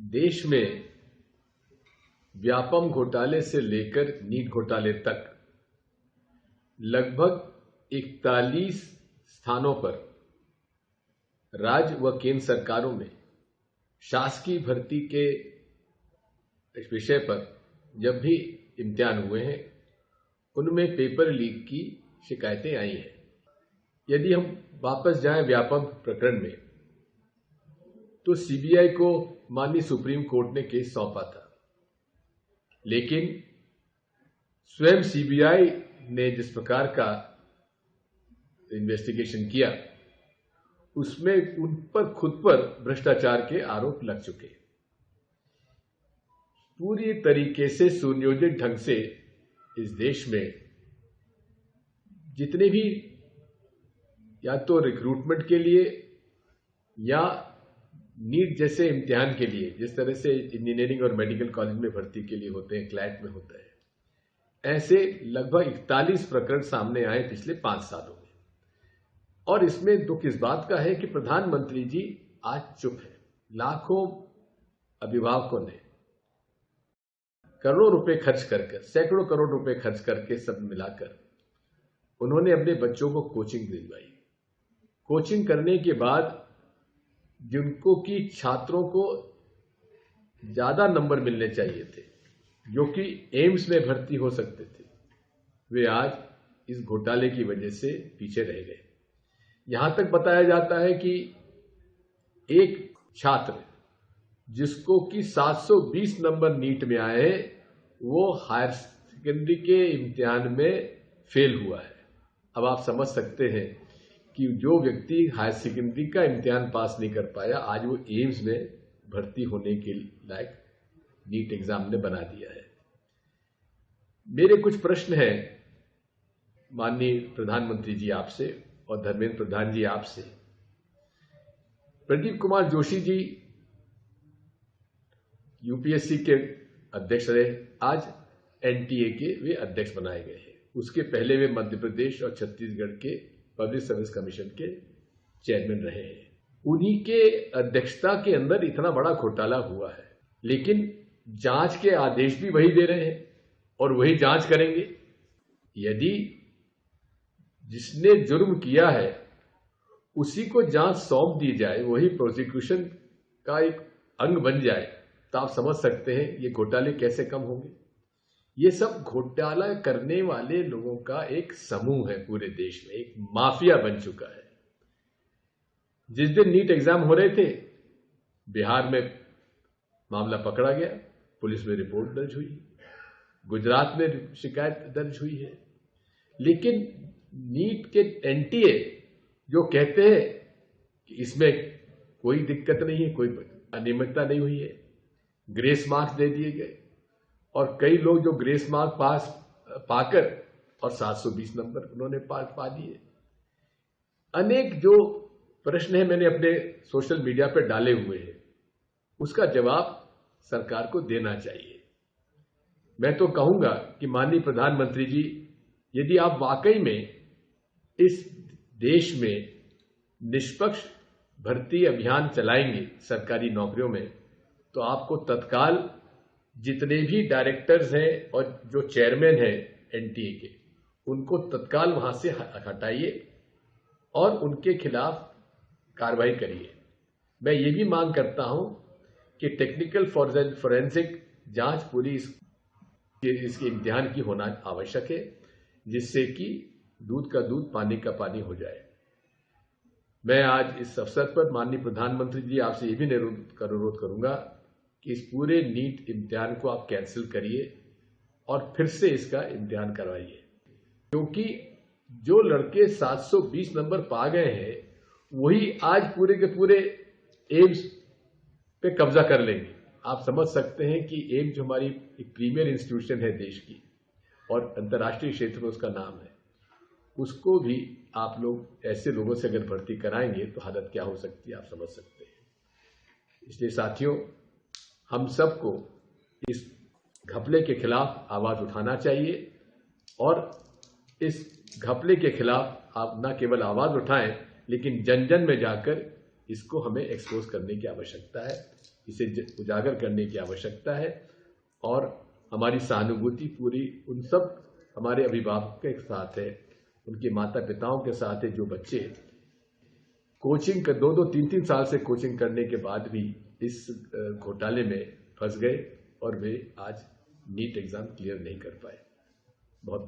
देश में व्यापम घोटाले से लेकर नीट घोटाले तक लगभग 41 स्थानों पर राज्य व केंद्र सरकारों में शासकीय भर्ती के विषय पर जब भी इम्तिहान हुए हैं उनमें पेपर लीक की शिकायतें आई हैं। यदि हम वापस जाएं व्यापम प्रकरण में, तो सीबीआई को माननीय सुप्रीम कोर्ट ने केस सौंपा था, लेकिन स्वयं सीबीआई ने जिस प्रकार का इन्वेस्टिगेशन किया उसमें उन पर खुद पर भ्रष्टाचार के आरोप लग चुके। पूरी तरीके से सुनियोजित ढंग से इस देश में जितने भी या तो रिक्रूटमेंट के लिए या नीट जैसे इम्तिहान के लिए, जिस तरह से इंजीनियरिंग और मेडिकल कॉलेज में भर्ती के लिए होते हैं, क्लैट में होता है, ऐसे लगभग 41 प्रकरण सामने आए पिछले 5 सालों में। और इसमें दुख इस बात का है कि प्रधानमंत्री जी आज चुप है। लाखों अभिभावकों ने करोड़ों रुपए खर्च कर सैकड़ों करोड़ रुपए खर्च करके सब मिलाकर उन्होंने अपने बच्चों को कोचिंग दिलवाई। कोचिंग करने के बाद जिनको कि छात्रों को ज्यादा नंबर मिलने चाहिए थे, जो कि एम्स में भर्ती हो सकते थे, वे आज इस घोटाले की वजह से पीछे रह गए। यहां तक बताया जाता है कि एक छात्र जिसको कि 720 नंबर नीट में आए हैं, वो हायर सेकेंडरी के इम्तिहान में फेल हुआ है। अब आप समझ सकते हैं कि जो व्यक्ति हायर सेकेंडरी का इम्तिहान पास नहीं कर पाया, आज वो एम्स में भर्ती होने के लायक नीट एग्जाम ने बना दिया है। मेरे कुछ प्रश्न हैं माननीय प्रधानमंत्री जी आपसे और धर्मेंद्र प्रधान जी आपसे। प्रदीप कुमार जोशी जी यूपीएससी के अध्यक्ष रहे, आज एनटीए के वे अध्यक्ष बनाए गए हैं। उसके पहले वे मध्य प्रदेश और छत्तीसगढ़ के पब्लिक सर्विस कमीशन के चेयरमैन रहे हैं। उन्हीं के अध्यक्षता के अंदर इतना बड़ा घोटाला हुआ है, लेकिन जांच के आदेश भी वही दे रहे हैं और वही जांच करेंगे। यदि जिसने जुर्म किया है उसी को जांच सौंप दी जाए, वही प्रोसिक्यूशन का एक अंग बन जाए, तो आप समझ सकते हैं ये घोटाले कैसे कम होंगे। ये सब घोटाला करने वाले लोगों का एक समूह है, पूरे देश में एक माफिया बन चुका है। जिस दिन नीट एग्जाम हो रहे थे, बिहार में मामला पकड़ा गया, पुलिस में रिपोर्ट दर्ज हुई, गुजरात में शिकायत दर्ज हुई है। लेकिन नीट के एनटीए जो कहते हैं कि इसमें कोई दिक्कत नहीं है, कोई अनियमितता नहीं हुई है, ग्रेस मार्क्स दे दिए गए, और कई लोग जो ग्रेस मार्क पास पाकर और 720 नंबर उन्होंने पा दिए। अनेक जो प्रश्न है मैंने अपने सोशल मीडिया पर डाले हुए हैं, उसका जवाब सरकार को देना चाहिए। मैं तो कहूंगा कि माननीय प्रधानमंत्री जी, यदि आप वाकई में इस देश में निष्पक्ष भर्ती अभियान चलाएंगे सरकारी नौकरियों में, तो आपको तत्काल जितने भी डायरेक्टर्स हैं और जो चेयरमैन हैं एनटीए के, उनको तत्काल वहां से हटाइए और उनके खिलाफ कार्रवाई करिए। मैं ये भी मांग करता हूं कि टेक्निकल फॉरेंसिक जांच पूरी इसके इम्तिहान की होना आवश्यक है, जिससे कि दूध का दूध पानी का पानी हो जाए। मैं आज इस अवसर पर माननीय प्रधानमंत्री जी आपसे ये भी अनुरोध करूंगा कि इस पूरे नीट इम्तिहान को आप कैंसिल करिए और फिर से इसका इम्तिहान करवाइए, क्योंकि जो लड़के 720 नंबर पा गए हैं वही आज पूरे के पूरे एम्स पे कब्जा कर लेंगे। आप समझ सकते हैं कि एम्स जो हमारी एक प्रीमियर इंस्टीट्यूशन है देश की और अंतर्राष्ट्रीय क्षेत्र में उसका नाम है, उसको भी आप लोग ऐसे लोगों से अगर भर्ती कराएंगे तो हालत क्या हो सकती है आप समझ सकते हैं। इसलिए साथियों, हम सबको इस घपले के खिलाफ आवाज उठाना चाहिए और इस घपले के खिलाफ आप न केवल आवाज उठाएं, लेकिन जन जन में जाकर इसको हमें एक्सपोज करने की आवश्यकता है, इसे उजागर करने की आवश्यकता है। और हमारी सहानुभूति पूरी उन सब हमारे अभिभावकों के साथ है, उनके माता पिताओं के साथ है, जो बच्चे कोचिंग 2-3 साल से कोचिंग करने के बाद भी इस घोटाले में फंस गए और वे आज नीट एग्जाम क्लियर नहीं कर पाए। बहुत